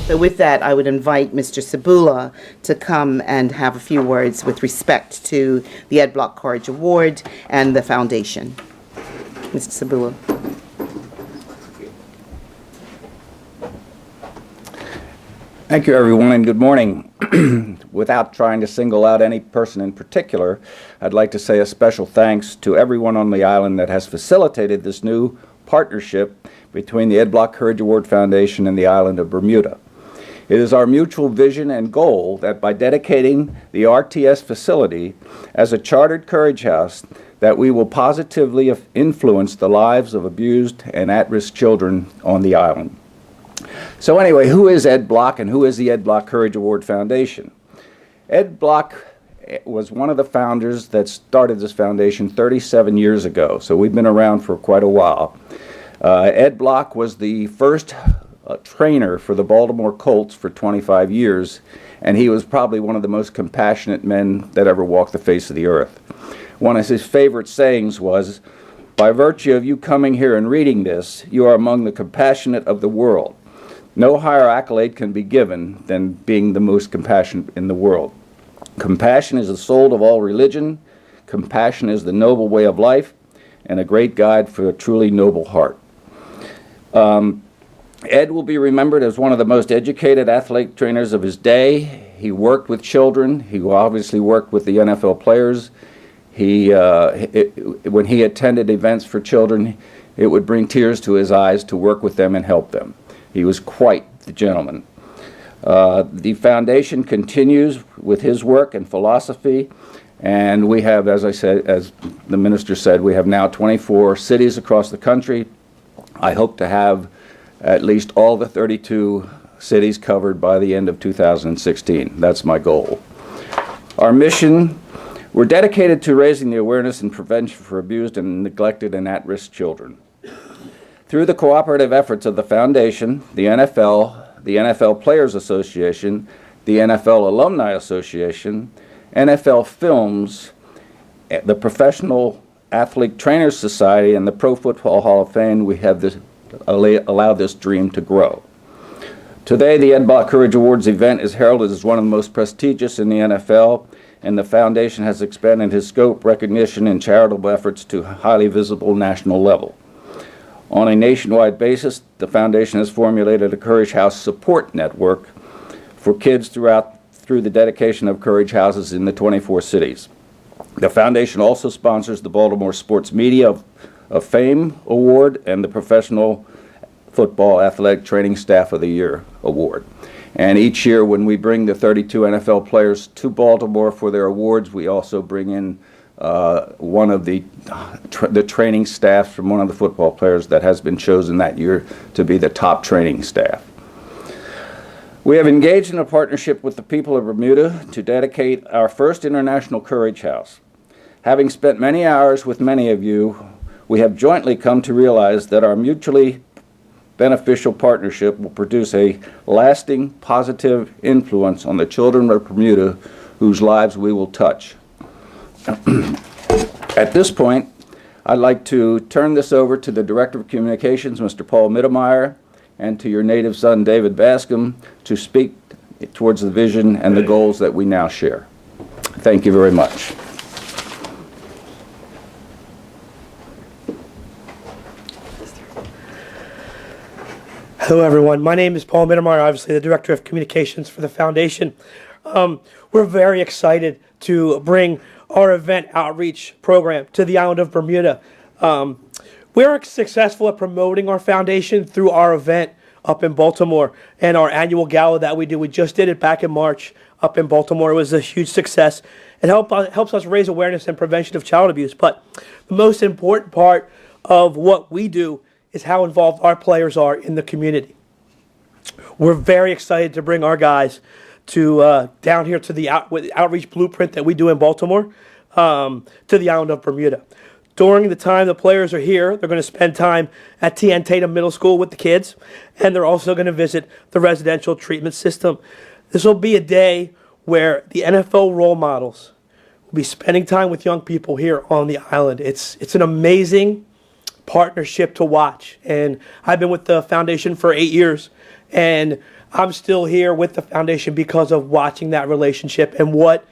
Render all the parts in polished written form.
So with that, I would invite Mr. Sabula to come and have a few words with respect to the Ed Block Courage Award and the foundation. Mr. Sabula. Thank you, everyone, and good morning. Without trying to single out any person in particular, I'd like to say a special thanks to everyone on the island that has facilitated this new partnership between the Ed Block Courage Award Foundation and the island of Bermuda. It is our mutual vision and goal that by dedicating the RTS facility as a chartered Courage House, that we will positively influence the lives of abused and at-risk children on the island. So anyway, who is Ed Block and who is the Ed Block Courage Award Foundation? Ed Block was one of the founders that started this foundation 37 years ago, so we've been around for quite a while. Ed Block was the first trainer for the Baltimore Colts for 25 years, and he was probably one of the most compassionate men that ever walked the face of the earth. One of his favorite sayings was, "By virtue of you coming here and reading this, you are among the compassionate of the world. No higher accolade can be given than being the most compassionate in the world. Compassion is the soul of all religion. Compassion is the noble way of life and a great guide for a truly noble heart." Ed will be remembered as one of the most educated athletic trainers of his day. He worked with children. He obviously worked with the NFL players. When he attended events for children, it would bring tears to his eyes to work with them and help them. He was quite the gentleman. The foundation continues with his work and philosophy, and we have, as I said, as the minister said, we have now 24 cities across the country. I hope to have at least all the 32 cities covered by the end of 2016. That's my goal. Our mission, we're dedicated to raising the awareness and prevention for abused and neglected and at-risk children. Through the cooperative efforts of the foundation, the NFL Players Association, the NFL Alumni Association, NFL Films, the Professional Athlete Trainers Society, and the Pro Football Hall of Fame, we have allowed this dream to grow. Today, the Ed Block Courage Awards event is heralded as one of the most prestigious in the NFL, and the foundation has expanded its scope, recognition, and charitable efforts to a highly visible national level. On a nationwide basis, the foundation has formulated a Courage House support network for kids through the dedication of Courage Houses in the 24 cities. The foundation also sponsors the Baltimore Sports Media of Fame Award and the Professional Football Athletic Training Staff of the Year Award. And each year when we bring the 32 NFL players to Baltimore for their awards, we also bring in one of the training staff from one of the football players that has been chosen that year to be the top training staff. We have engaged in a partnership with the people of Bermuda to dedicate our first International Courage House. Having spent many hours with many of you, we have jointly come to realize that our mutually beneficial partnership will produce a lasting positive influence on the children of Bermuda whose lives we will touch. At this point, I'd like to turn this over to the Director of Communications, Mr. Paul Mittermeier, and to your native son, David Bascom, to speak towards the vision and the goals that we now share. Thank you very much. Hello, everyone. My name is Paul Mittermeier, obviously the Director of Communications for the Foundation. We're very excited to bring our event outreach program to the island of Bermuda. We're successful at promoting our foundation through our event up in Baltimore and our annual gala that we do. We just did it back in March up in Baltimore. It was a huge success. It helps us raise awareness and prevention of child abuse. But the most important part of what we do is how involved our players are in the community. We're very excited to bring our guys to down here to the outreach blueprint that we do in Baltimore to the island of Bermuda. During the time the players are here, they're going to spend time at T.N. Tatum Middle School with the kids, and they're also going to visit the residential treatment system. This will be a day where the NFL role models will be spending time with young people here on the island. It's an amazing partnership to watch, and I've been with the foundation for 8 years, and I'm still here with the foundation because of watching that relationship and what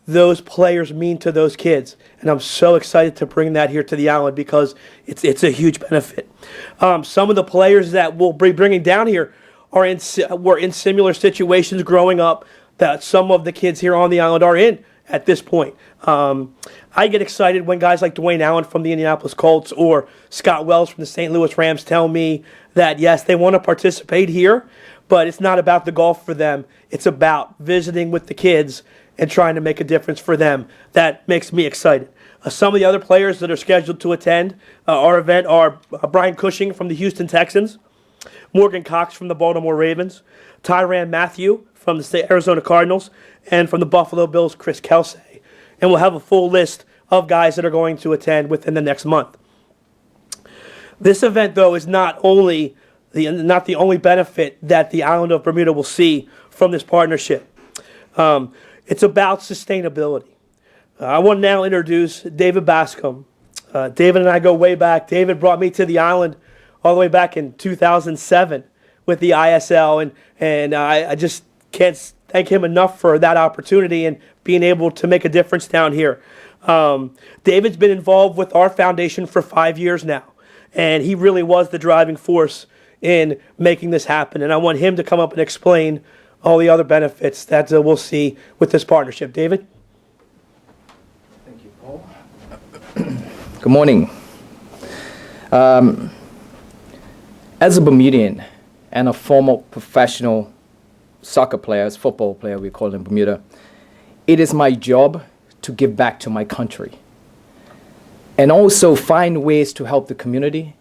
those players mean to those kids. And I'm so excited to bring that here to the island because it's a huge benefit. Some of the players that we'll be bringing down here were in similar situations growing up that some of the kids here on the island are in at this point. I get excited when guys like Dwayne Allen from the Indianapolis Colts or Scott Wells from the St. Louis Rams tell me that, yes, they want to participate here, but it's not about the golf for them. It's about visiting with the kids and trying to make a difference for them. That makes me excited. Some of the other players that are scheduled to attend our event are Brian Cushing from the Houston Texans, Morgan Cox from the Baltimore Ravens, Tyrann Mathieu from the Arizona Cardinals, and from the Buffalo Bills, Chris Kelsay. And we'll have a full list of guys that are going to attend within the next month. This event, though, is not the only benefit that the island of Bermuda will see from this partnership. It's about sustainability. I want to now introduce David Bascom. David and I go way back. David brought me to the island all the way back in 2007 with the ISL, and I just can't thank him enough for that opportunity and being able to make a difference down here. David's been involved with our foundation for 5 years now, and he really was the driving force in making this happen. And I want him to come up and explain all the other benefits that we'll see with this partnership. David? Thank you, Paul. Good morning. As a Bermudian and a former professional soccer player, football player, we call it in Bermuda, it is my job to give back to my country and also find ways to help the community,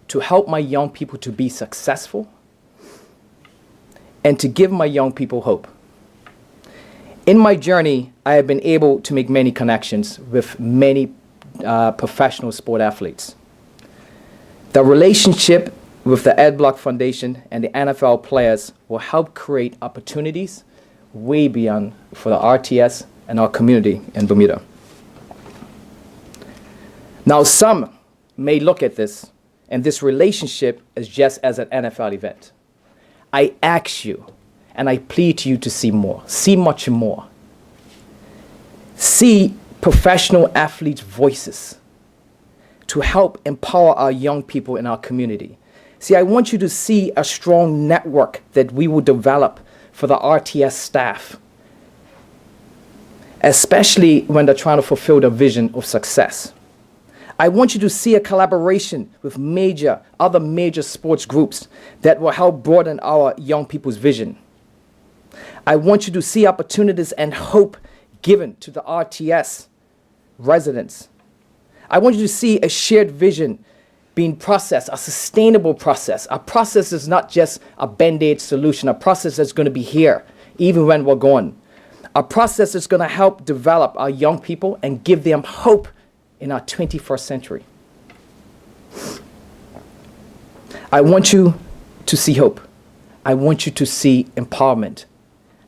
to help my young people to be successful, and to give my young people hope. In my journey, I have been able to make many connections with many professional sport athletes. The relationship with the Ed Block Foundation and the NFL players will help create opportunities way beyond for the RTS and our community in Bermuda. Now, some may look at this and this relationship as just as an NFL event. I ask you and I plead to you to see more, see much more. See professional athletes' voices to help empower our young people in our community. See, I want you to see a strong network that we will develop for the RTS staff, especially when they're trying to fulfill the vision of success. I want you to see a collaboration with other major sports groups that will help broaden our young people's vision. I want you to see opportunities and hope given to the RTS residents. I want you to see a shared vision being processed, a sustainable process. A process is not just a Band-Aid solution, a process that's going to be here even when we're gone. A process that's going to help develop our young people and give them hope in our 21st century. I want you to see hope. I want you to see empowerment.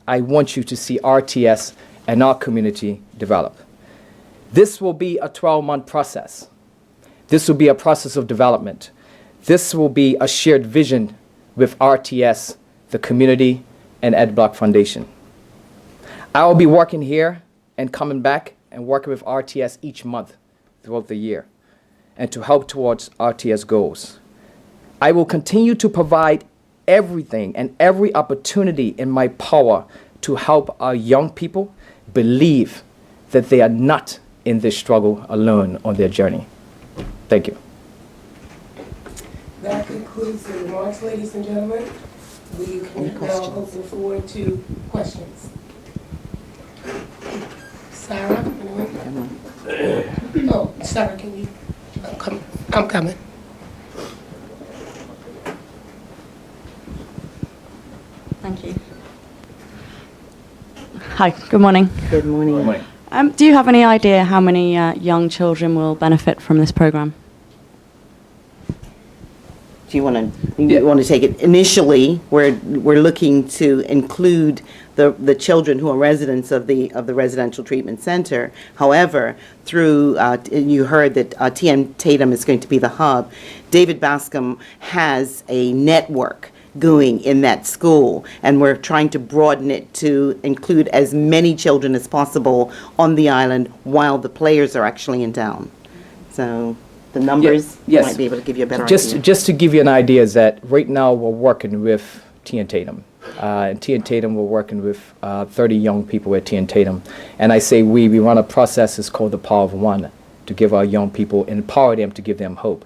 I want you to see RTS and our community develop. This will be a 12-month process. This will be a process of development. This will be a shared vision with RTS, the community, and Ed Block Foundation. I will be working here and coming back and working with RTS each month throughout the year and to help towards RTS goals. I will continue to provide everything and every opportunity in my power to help our young people believe that they are not in this struggle alone on their journey. Thank you. That concludes the remarks, ladies and gentlemen. We can now open the floor to questions. Sarah, anyone? Oh, Sarah, can you come? I'm coming. Thank you. Hi, good morning. Good morning. Good morning. Do you have any idea how many young children will benefit from this program? Do you want to take it? Initially, we're looking to include the children who are residents of the residential treatment center. However, through you heard that TM Tatum is going to be the hub. David Bascom has a network going in that school. And we're trying to broaden it to include as many children as possible on the island while the players are actually in town. So the numbers yes. might be able to give you a better Just idea. to give you an idea is that right now we're working with T and Tatum. And T and Tatum, we're working with 30 young people at T and Tatum. And I say we run a process that's called the Power of One to give our young people, empower them to give them hope.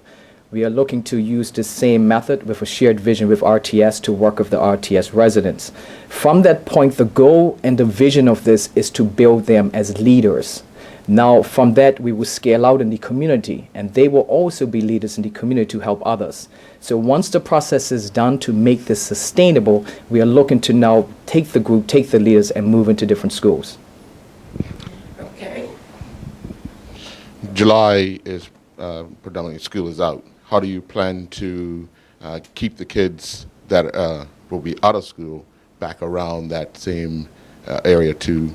We are looking to use the same method with a shared vision with RTS to work with the RTS residents. From that point, the goal and the vision of this is to build them as leaders. Now, from that, we will scale out in the community, and they will also be leaders in the community to help others. So once the process is done to make this sustainable, we are looking to now take the group, take the leaders, and move into different schools. Okay. July is predominantly school is out. How do you plan to keep the kids that will be out of school back around that same area to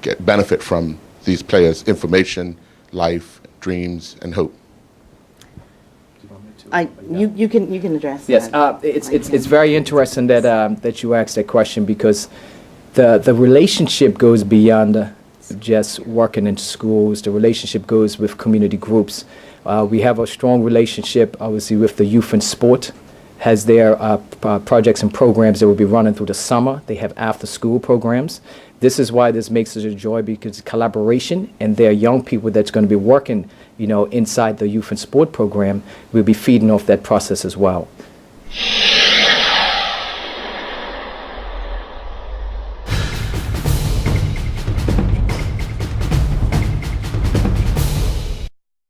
get benefit from these players' information, life, dreams, and hope? You can address Yes, that. it's very interesting that that you asked that question, because the relationship goes beyond just working in schools. The relationship goes with community groups. We have a strong relationship, obviously, with the Youth and Sport. Has their projects and programs that will be running through the summer. They have after-school programs. This is why this makes us a joy, because it's collaboration, and there are young people that's going to be working, inside the Youth and Sport program. We'll be feeding off that process as well.